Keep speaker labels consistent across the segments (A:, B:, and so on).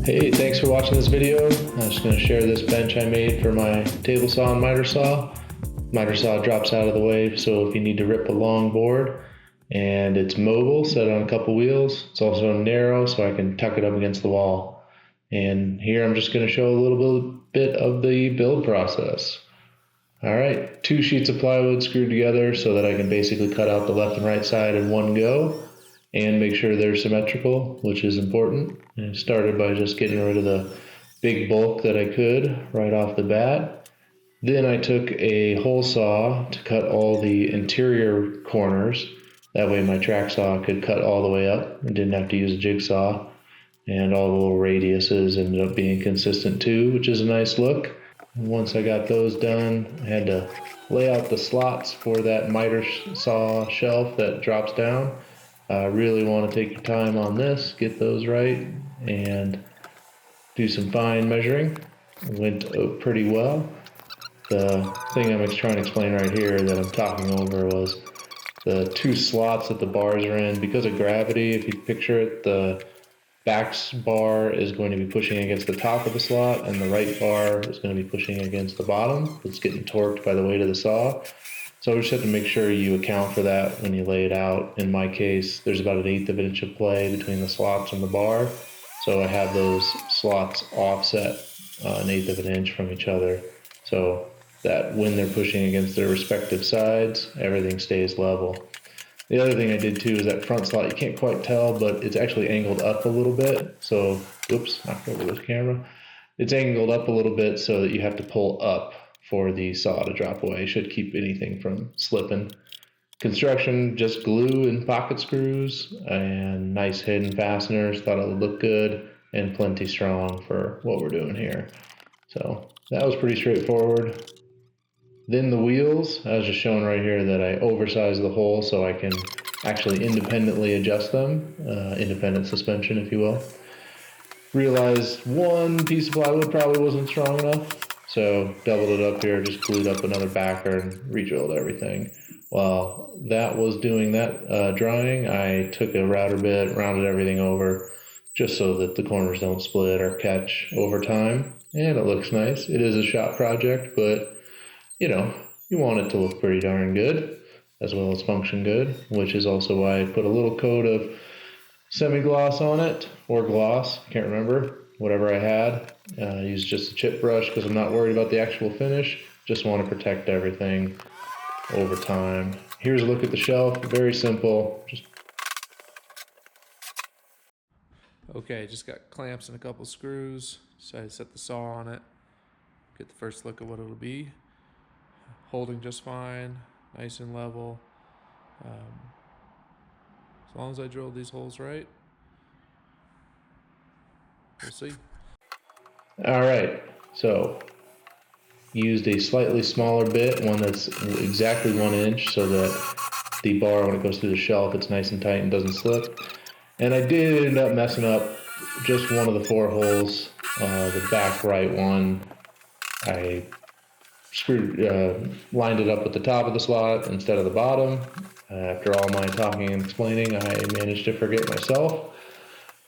A: Hey, thanks for watching this video. I'm just going to share this bench I made for my table saw and miter saw. Miter saw drops out of the way, so if you need to rip a long board, and it's mobile, set on a couple wheels. It's also narrow, so I can tuck it up against the wall. And here I'm just going to show a little bit of the build process. All right, 2 sheets of plywood screwed together so that I can basically cut out the left and right side in one go and make sure they're symmetrical, which is important. And I started by just getting rid of the big bulk that I could right off the bat. Then I took a hole saw to cut all the interior corners. That way my track saw could cut all the way up and didn't have to use a jigsaw. And all the little radiuses ended up being consistent too, which is a nice look. And once I got those done, I had to lay out the slots for that miter saw shelf that drops down. Really want to take your time on this, get those right, and do some fine measuring. It went pretty well. The thing I'm trying to explain right here that I'm talking over was the 2 slots that the bars are in. Because of gravity, if you picture it, the back bar is going to be pushing against the top of the slot, and the right bar is going to be pushing against the bottom. It's getting torqued by the weight of the saw. So we just have to make sure you account for that when you lay it out. In my case, there's about 1/8 of an inch of play between the slots and the bar. So I have those slots offset 1/8 of an inch from each other, so that when they're pushing against their respective sides, everything stays level. The other thing I did too is that front slot, you can't quite tell, but it's actually angled up a little bit. So, oops, knocked over this camera. It's angled up a little bit so that you have to pull up for the saw to drop away. Should keep anything from slipping. Construction, just glue and pocket screws and nice hidden fasteners. Thought it would look good and plenty strong for what we're doing here. So that was pretty straightforward. Then the wheels, I was just showing right here that I oversized the hole so I can actually independently adjust them, independent suspension if you will. Realized one piece of plywood probably wasn't strong enough, so doubled it up here, just glued up another backer and re-drilled everything. While that was doing that drying, I took a router bit, rounded everything over just so that the corners don't split or catch over time, and it looks nice. It is a shop project, but you know, you want it to look pretty darn good as well as function good, which is also why I put a little coat of semi-gloss on it, or gloss, can't remember, whatever I had. Used just a chip brush because I'm not worried about the actual finish, just want to protect everything over time. Here's a look at the shelf, very simple. Okay, just got clamps and a couple screws, decided to set the saw on it, get the first look at what it'll be. Holding just fine, nice and level. As long as I drilled these holes right, we'll see. All right, so used a slightly smaller bit, one that's exactly 1 inch, so that the bar, when it goes through the shelf, it's nice and tight and doesn't slip. And I did end up messing up just one of the 4 holes, the back right one. I lined it up with the top of the slot instead of the bottom. After all my talking and explaining, I managed to forget myself,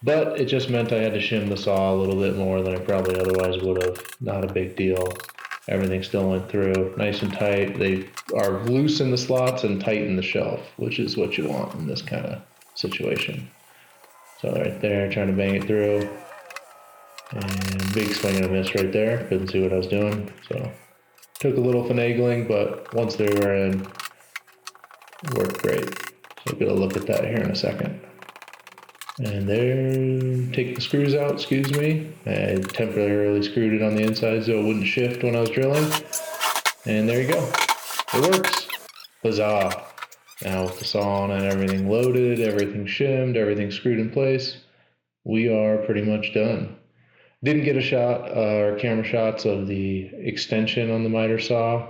A: but it just meant I had to shim the saw a little bit more than I probably otherwise would have. Not a big deal. Everything still went through nice and tight. They are loose in the slots and tight in the shelf, which is what you want in this kind of situation. So right there, trying to bang it through, and big swing and a miss right there. Couldn't see what I was doing, so took a little finagling, but once they were in, worked great. So we'll get a look at that here in a second. And there, take the screws out, excuse me. I temporarily screwed it on the inside so it wouldn't shift when I was drilling. And there you go. It works. Huzzah. Now with the saw on and everything loaded, everything shimmed, everything screwed in place, we are pretty much done. Didn't get a shot or camera shots of the extension on the miter saw.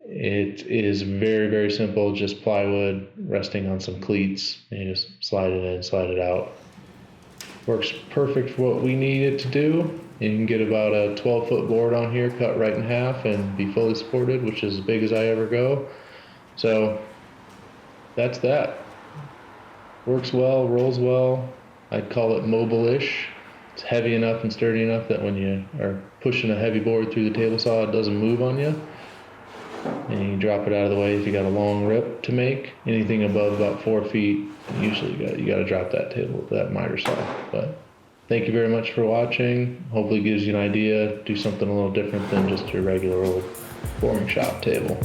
A: It is very, very simple, just plywood resting on some cleats. You just slide it in, slide it out. Works perfect for what we need it to do. You can get about a 12-foot board on here, cut right in half and be fully supported, which is as big as I ever go. So that's that. Works well, rolls well. I'd call it mobile-ish. It's heavy enough and sturdy enough that when you are pushing a heavy board through the table saw, it doesn't move on you. And you can drop it out of the way if you got a long rip to make. Anything above about 4 feet, usually you got to drop that miter saw. But thank you very much for watching. Hopefully it gives you an idea. Do something a little different than just your regular old boring shop table.